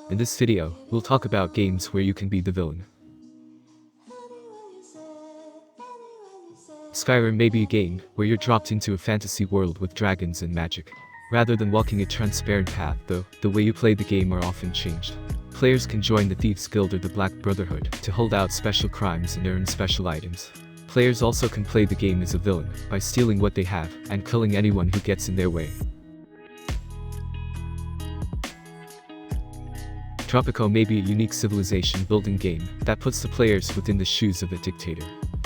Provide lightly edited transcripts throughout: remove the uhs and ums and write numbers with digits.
In this video, we'll talk about games where you can be the villain. Skyrim may be a game where you're dropped into a fantasy world with dragons and magic. Rather than walking a transparent path, though, the way you play the game are often changed. Players can join the Thieves Guild or the Black Brotherhood to hold out special crimes and earn special items. Players also can play the game as a villain by stealing what they have and killing anyone who gets in their way. Tropico may be a unique civilization-building game that puts the players within the shoes of a dictator.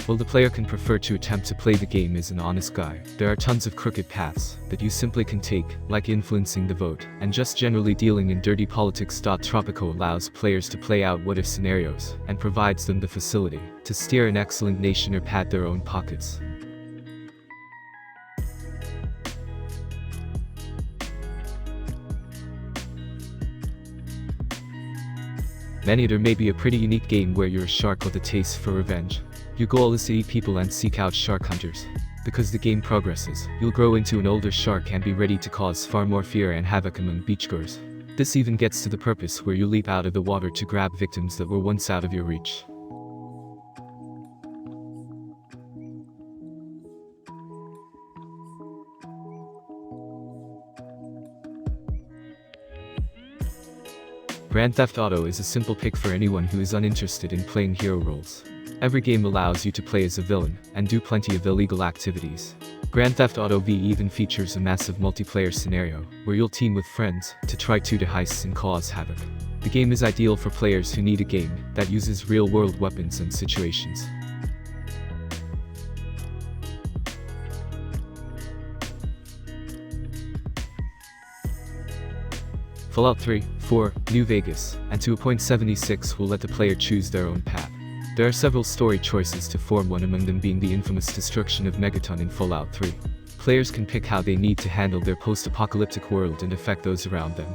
While the player can prefer to attempt to play the game as an honest guy, there are tons of crooked paths that you simply can take, like influencing the vote, and just generally dealing in dirty politics. Tropico allows players to play out what-if scenarios, and provides them the facility to steer an excellent nation or pad their own pockets. Maneater may be a pretty unique game where you're a shark with a taste for revenge. Your goal is to eat people and seek out shark hunters. Because the game progresses, you'll grow into an older shark and be ready to cause far more fear and havoc among beachgoers. This even gets to the purpose where you leap out of the water to grab victims that were once out of your reach. Grand Theft Auto is a simple pick for anyone who is uninterested in playing hero roles. Every game allows you to play as a villain, and do plenty of illegal activities. Grand Theft Auto V even features a massive multiplayer scenario, where you'll team with friends to try to do heists and cause havoc. The game is ideal for players who need a game that uses real-world weapons and situations. Fallout 3, 4, New Vegas, and to a point 76 will let the player choose their own path. There are several story choices to form, one among them being the infamous destruction of Megaton in Fallout 3. Players can pick how they need to handle their post-apocalyptic world and affect those around them.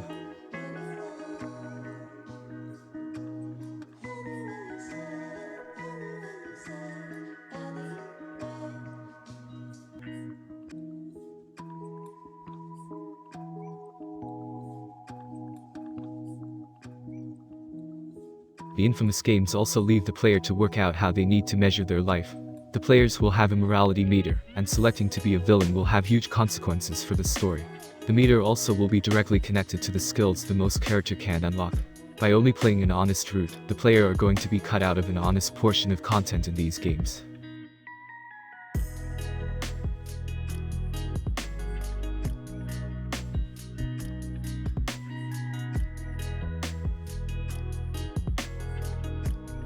The infamous games also leave the player to work out how they need to measure their life. The players will have a morality meter, and selecting to be a villain will have huge consequences for the story. The meter also will be directly connected to the skills the most character can unlock. By only playing an honest route, the player are going to be cut out of an honest portion of content in these games.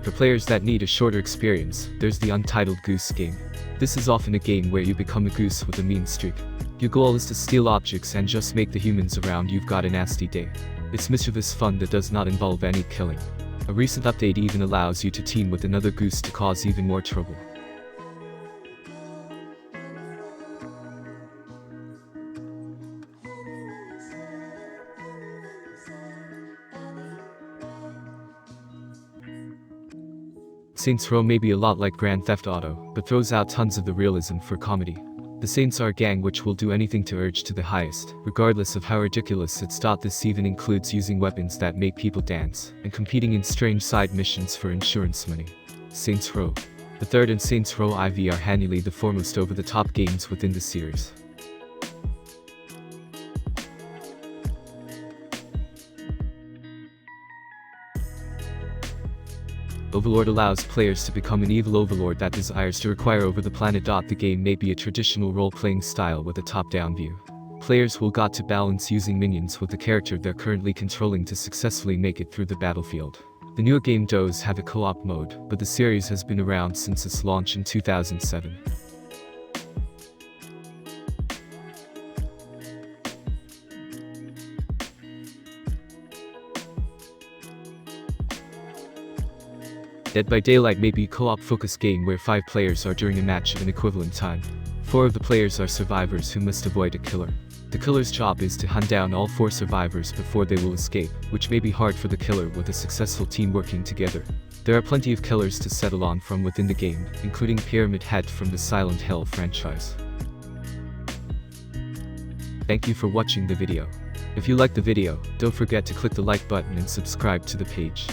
For players that need a shorter experience, there's the Untitled Goose game. This is often a game where you become a goose with a mean streak. Your goal is to steal objects and just make the humans around you've got a nasty day. It's mischievous fun that does not involve any killing. A recent update even allows you to team with another goose to cause even more trouble. Saints Row may be a lot like Grand Theft Auto, but throws out tons of the realism for comedy. The Saints are a gang which will do anything to urge to the highest, regardless of how ridiculous it's thought. This even includes using weapons that make people dance, and competing in strange side missions for insurance money. Saints Row the Third and Saints Row IV are handily the foremost over-the-top games within the series. Overlord allows players to become an evil overlord that desires to require over the planet. The game may be a traditional role-playing style with a top-down view. Players will got to balance using minions with the character they're currently controlling to successfully make it through the battlefield. The newer game does have a co-op mode, but the series has been around since its launch in 2007. Dead by Daylight may be a co-op focused game where 5 players are during a match at an equivalent time. 4 of the players are survivors who must avoid a killer. The killer's job is to hunt down all 4 survivors before they will escape, which may be hard for the killer with a successful team working together. There are plenty of killers to settle on from within the game, including Pyramid Head from the Silent Hill franchise. Thank you for watching the video. If you liked the video, don't forget to click the like button and subscribe to the page.